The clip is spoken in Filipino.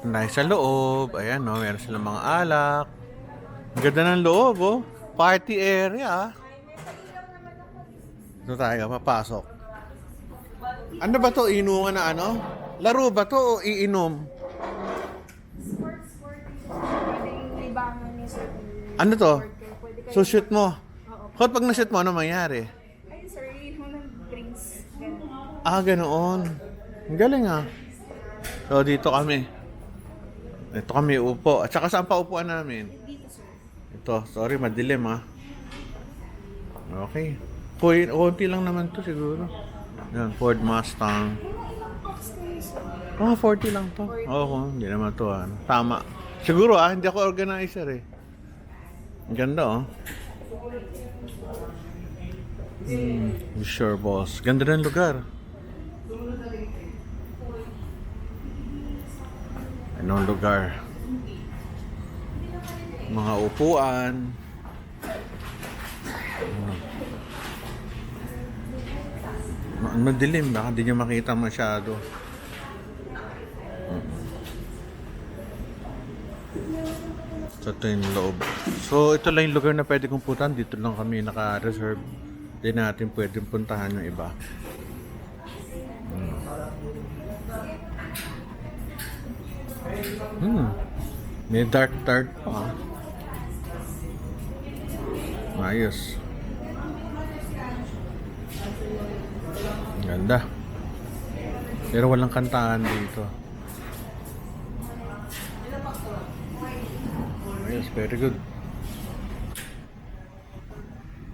Nice sa loob. Ayan, no, meron silang mga alak. Ang ganda ng loob, oh. Party area. Ito tayo, papasok. Ano ba to? Inuman na ano? Laro ba to o iinom? Pwedeng libangan ni sir. Ano to? Pwede kayo. So shoot mo. Oo. Kung pag na-shoot mo, ano mangyari? Ay, sir, yun mo ng drinks. Ganun. Ah, ganoon. Ang galing ah. So dito kami. Ito kami upo. At saka saan pa upuan namin? Dito, sir. Ito, sorry, madilim ah. Okay. Konti lang naman to siguro. Yan, Ford Mustang. Ilang box kayo, sir? Ah, 40 lang to. Oo, hindi naman to ano. Tama. Siguro ah, hindi ako organizer eh. Ang ganda oh. Sure boss. Ganda ng lugar. Anong lugar? Mga upuan. Madilim, baka hindi nyo makita masyado. So, ito yung loob. So, ito lang yung lugar na pwede kong puntahan. Dito lang kami naka-reserve. Hindi natin pwedeng puntahan yung iba. May dark pa. Ayos. Ganda. Pero walang kantahan dito. Yes, very good.